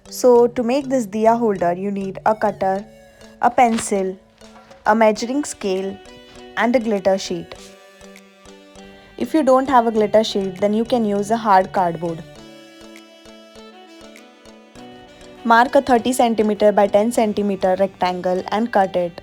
So to make this diya holder, you need a cutter, a pencil, a measuring scale and a glitter sheet. If you don't have a glitter sheet, then you can use a hard cardboard. Mark a 30 cm by 10 cm rectangle and cut it.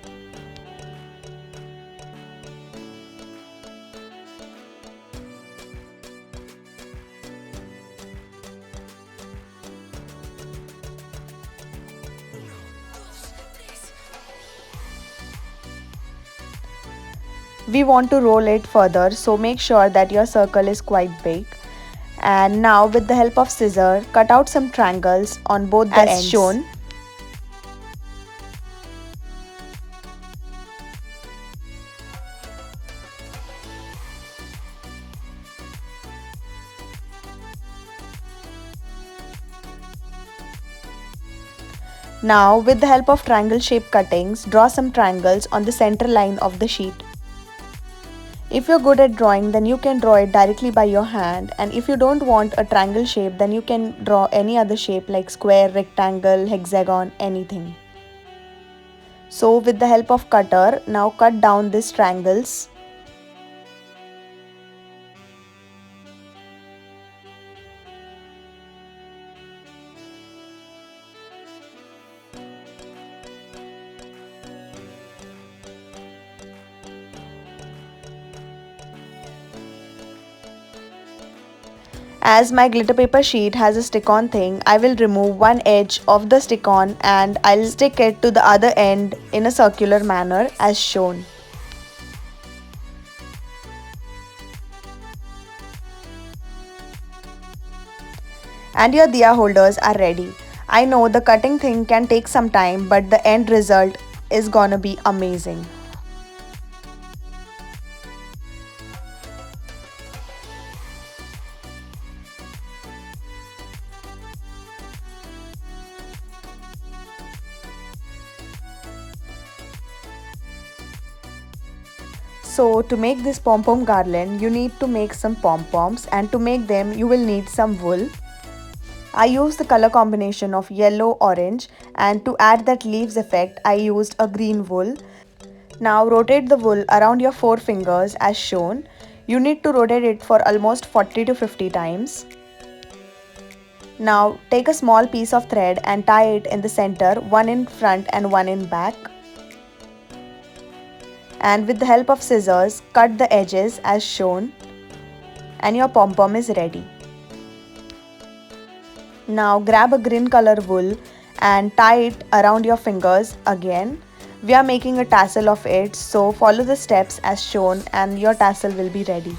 We want to roll it further, so make sure that your circle is quite big. And now with the help of scissor, cut out some triangles on both the ends as shown. Now with the help of triangle shape cuttings, draw some triangles on the center line of the sheet. If you're good at drawing, then you can draw it directly by your hand, and if you don't want a triangle shape, then you can draw any other shape like square, rectangle, hexagon, anything. So with the help of cutter, now cut down these triangles. As my glitter paper sheet has a stick-on thing, I will remove one edge of the stick-on and I'll stick it to the other end in a circular manner as shown. And your diya holders are ready. I know the cutting thing can take some time, but the end result is gonna be amazing. So to make this pom-pom garland, you need to make some pom-poms, and to make them you will need some wool. I used the color combination of yellow orange, and to add that leaves effect I used a green wool. Now rotate the wool around your four fingers as shown. You need to rotate it for almost 40 to 50 times. Now take a small piece of thread and tie it in the center, one in front and one in back. And with the help of scissors, cut the edges as shown, and your pom-pom is ready. Now grab a green color wool and tie it around your fingers again. We are making a tassel of it, so follow the steps as shown and your tassel will be ready.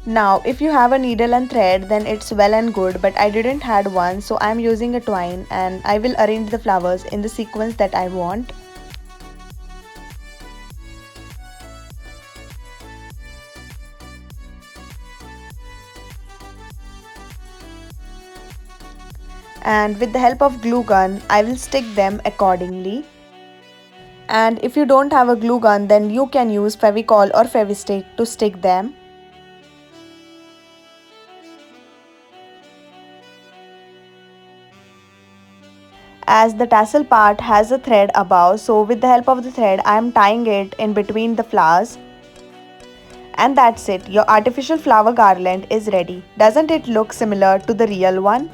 Now if you have a needle and thread, then it's well and good, but I didn't had one, so I am using a twine and I will arrange the flowers in the sequence that I want. And with the help of glue gun, I will stick them accordingly. And if you don't have a glue gun, then you can use Fevicol or Fevistick to stick them. As the tassel part has a thread above, so with the help of the thread I am tying it in between the flowers. And that's it, your artificial flower garland is ready. Doesn't it look similar to the real one?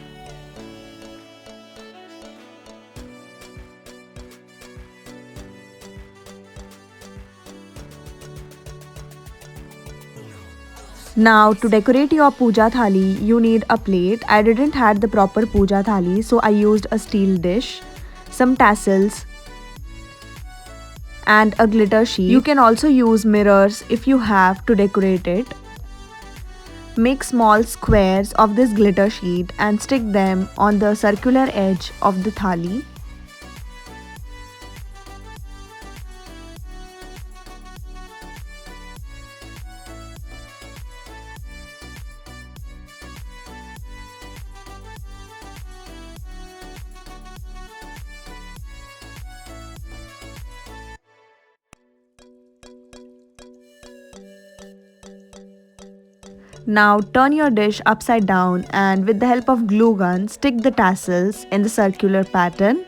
Now to decorate your puja thali, you need a plate. I didn't had the proper puja thali, so I used a steel dish, some tassels and a glitter sheet. You can also use mirrors if you have to decorate it. Make small squares of this glitter sheet and stick them on the circular edge of the thali. Now turn your dish upside down and with the help of glue gun, stick the tassels in the circular pattern.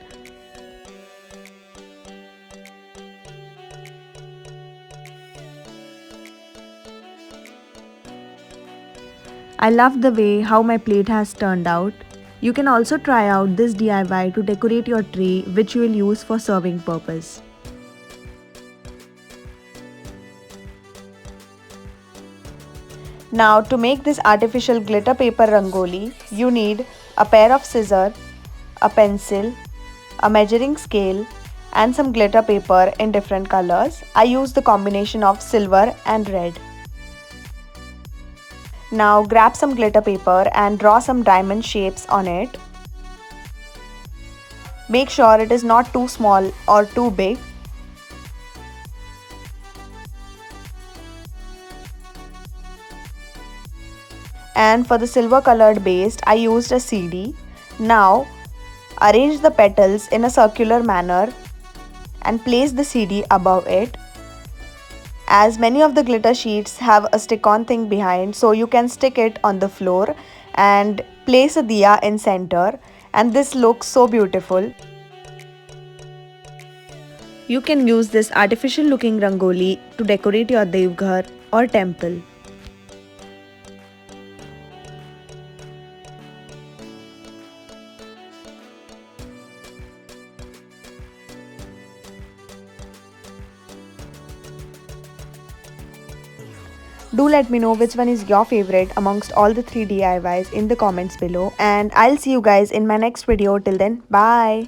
I love the way how my plate has turned out. You can also try out this DIY to decorate your tray, which you will use for serving purpose. Now to make this artificial glitter paper rangoli, you need a pair of scissors, a pencil, a measuring scale and some glitter paper in different colors. I use the combination of silver and red. Now grab some glitter paper and draw some diamond shapes on it. Make sure it is not too small or too big. And for the silver colored base, I used a CD. Now arrange the petals in a circular manner and place the CD above it. As many of the glitter sheets have a stick-on thing behind, so you can stick it on the floor and place a diya in center, and this looks so beautiful. You can use this artificial looking rangoli to decorate your devghar or temple. Do let me know which one is your favorite amongst all the 3 DIYs in the comments below, and I'll see you guys in my next video. Till then, bye.